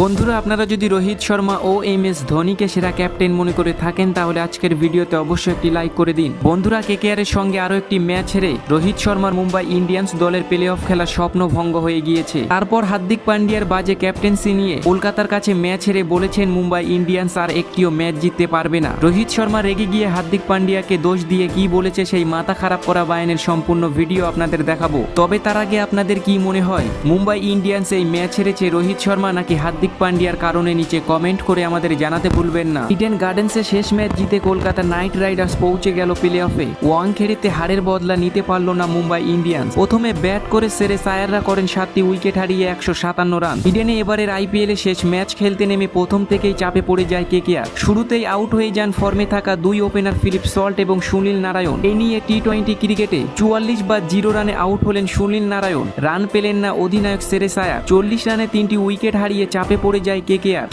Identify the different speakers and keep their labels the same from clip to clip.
Speaker 1: বন্ধুরা, আপনারা যদি রোহিত শর্মা ও MS ধোনিকে সেরা ক্যাপ্টেন মনে করে থাকেন তাহলে আজকের ভিডিওতে অবশ্যই একটি লাইক করে দিন। বন্ধুরা, KKR এর সঙ্গে আরো একটি ম্যাচ হেরে রোহিত শর্মার মুম্বাই ইন্ডিয়ান্স দলের প্লে অফ খেলার স্বপ্ন ভঙ্গ হয়ে গিয়েছে। তারপর হার্দিক পান্ডিয়ার বাজে ক্যাপ্টেন্সি নিয়ে কলকাতার কাছে ম্যাচ হেরে বলেছেন মুম্বাই ইন্ডিয়ান্স আর একটিও ম্যাচ জিততে পারবে না। রোহিত শর্মা রেগে গিয়ে হার্দিক পান্ডিয়াকে দোষ দিয়ে কি বলেছে সেই মাথা খারাপ করা বায়ানের সম্পূর্ণ ভিডিও আপনাদের দেখাবো। তবে তার আগে আপনাদের কি মনে হয়, মুম্বাই ইন্ডিয়ান্স এই ম্যাচ হেরেছে রোহিত শর্মা নাকি হার্দিক পান্ডিয়ার কারণে? নিচে কমেন্ট করে আমাদের জানাতে ভুলবেন না। ইডেন গার্ডেন্সে শেষ ম্যাচ জিতে কলকাতা নাইট রাইডার্স পৌঁছে গেল প্লে অফে। ওয়াংখেড়েতে হারের বদলা নিতে পারল না মুম্বাই ইন্ডিয়ান্স। প্রথমে ব্যাট করে শ্রেয়াস আয়াররা করেন 7টি উইকেট হারিয়ে 157 রান। ইডেনে এবারের IPL এ শেষ ম্যাচ খেলতে নেমে প্রথম থেকেই চাপে পড়ে যায় KKR। শুরুতেই আউট হয়ে যান ফর্মে থাকা দুই ওপেনার ফিলিপ সল্ট এবং সুনীল নারায়ণ। এ নিয়ে T20 ক্রিকেটে 44 বা 0 রানে আউট হলেন সুনীল নারায়ণ। রান পেলেন না অধিনায়ক শ্রেয়াস আয়ার। 40 রানে 3টি উইকেট হারিয়ে চাপে পড়ে যায়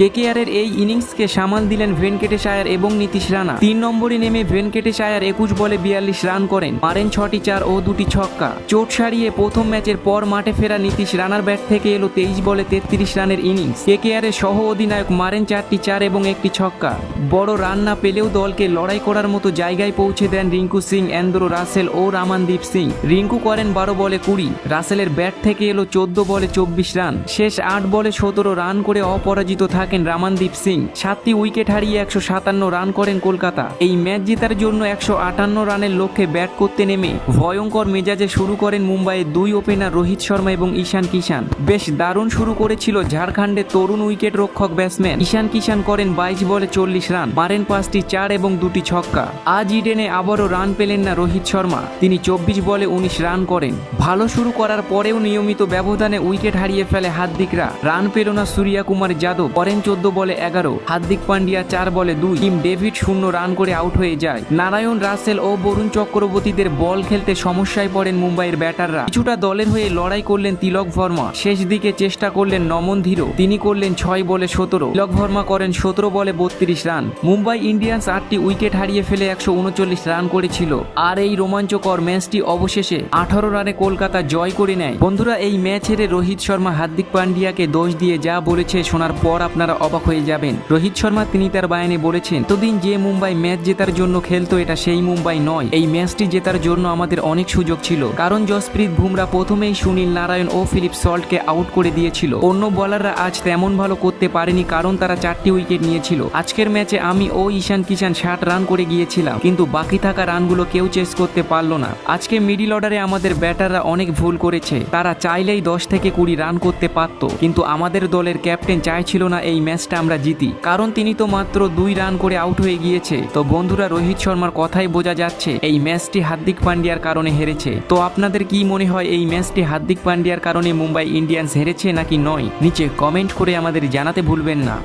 Speaker 1: KKR এর এই ইনিংসকে সামাল দিলেন ভেঙ্কটেশ আয়ার এবং নীতিশ রানা। 3 নম্বরে নেমে ভেঙ্কটেশ আয়ার 21 বলে 42 রান করেন, মারেন 6টি 4 ও 2টি ছক্কা। চোট সারিয়ে প্রথম ম্যাচের পর মাঠে ফেরা নীতিশ রানার ব্যাট থেকে এলো 23 বলে 33 রানের ইনিংস। KKR এর সহ অধিনায়ক মারেন 4টি 4 এবং 1টি ছক্কা। বড় রান না পেলেও দলকে লড়াই করার মতো জায়গায় পৌঁছে দেন রিঙ্কু সিং, অ্যান্দ্রু রাসেল ও রামানদীপ সিং। রিঙ্কু করেন 12 বলে 20, রাসেলের ব্যাট থেকে এলো 14 বলে 24 রান। শেষ 8 বলে 17 রান করে অপরাজিত থাকেন রামানদীপ সিং। 7টি উইকেট হারিয়ে 157 রান করেন কলকাতা। এই ম্যাচ জেতার জন্য 158 রানের লক্ষ্যে ব্যাট করতে নেমে ভয়ঙ্কর মেজাজে শুরু করেন মুম্বাইয়ের দুই ওপেনার রোহিত শর্মা এবং ঈশান কিষান। বেশ দারুণ শুরু করেছিল ঝাড়খণ্ডের তরুণ উইকেট রক্ষক ব্যাটসম্যান ঈশান কিষান। করেন 22 বলে 40 রান, মারেন 5টি 4 এবং 2টি ছক্কা। আজ ইডেনে আবারও রান পেলেন না রোহিত শর্মা। তিনি 24 বলে 19 রান করেন। ভালো শুরু করার পরেও নিয়মিত ব্যবধানে উইকেট হারিয়ে ফেলে হার্দিকরা। রান পেল না সূর্যা কুমার যাদব, করেন 14 বলে 11। হার্দিক পান্ডিয়া 4 বলে 2, টিম ডেভিড 0 রান করে আউট হয়ে যায়। নারায়ণ, রাসেল ও বরুণ চক্রবর্তীদের বল খেলতে সমস্যায় পড়েন মুম্বাইয়ের ব্যাটাররা। কিছুটা দলের হয়ে লড়াই করলেন তিলক ভার্মা। শেষ দিকে চেষ্টা করলেন নমন ধীর, তিনি করলেন 6 বলে 17। তিলক ভার্মা করেন 17 বলে 32 রান। মুম্বাই ইন্ডিয়ান্স 8টি উইকেট হারিয়ে ফেলে 139 রান করেছিল। আর এই রোমাঞ্চকর ম্যাচটি অবশেষে 18 রানে কলকাতা জয় করে নেয়। বন্ধুরা, এই ম্যাচ হেরে রোহিত শর্মা হার্দিক পান্ডিয়াকে দোষ দিয়ে যা বলেছে শোনার পর আপনারা অবাক হয়ে যাবেন। রোহিত শর্মা তিনি তার বায়ানে বলেছেন, এতদিন যে মুম্বাই ম্যাচ জেতার জন্য খেলতো এটা সেই মুম্বাই নয়। এই ম্যাচটি জেতার জন্য আমাদের অনেক সুযোগ ছিল, কারণ জসপ্রীত বুমরা প্রথমেই সুনীল নারায়ণ ও ফিলিপ সল্টকে আউট করে দিয়েছিল। অন্য বোলাররা আজ তেমন ভালো করতে পারেনি কারণ তারা 4টি উইকেট নিয়েছিল। আজকের ম্যাচে আমি ও ঈশান কিষান 60 রান করে গিয়েছিলাম, কিন্তু বাকি থাকা রানগুলো কেউ চেস করতে পারলো না। আজকে মিডিল অর্ডারে আমাদের ব্যাটাররা অনেক ভুল করেছে। তারা চাইলেই 10 থেকে 20 রান করতে পারত, কিন্তু আমাদের দলের ক্যাপ্টেন চাইছিল না এই ম্যাচটা আমরা জিতি, কারণ তিনি তো মাত্র 2 রান করে আউট হয়ে গিয়েছে। তো বন্ধুরা, রোহিত শর্মার কথাই বোঝা যাচ্ছে এই ম্যাচটি হার্দিক পান্ডিয়ার কারণে হেরেছে। তো আপনাদের কি মনে হয়, এই ম্যাচটি হার্দিক পান্ডিয়ার কারণে মুম্বাই ইন্ডিয়ান্স হেরেছে নাকি নয়? নিচে কমেন্ট করে আমাদের জানাতে ভুলবেন না।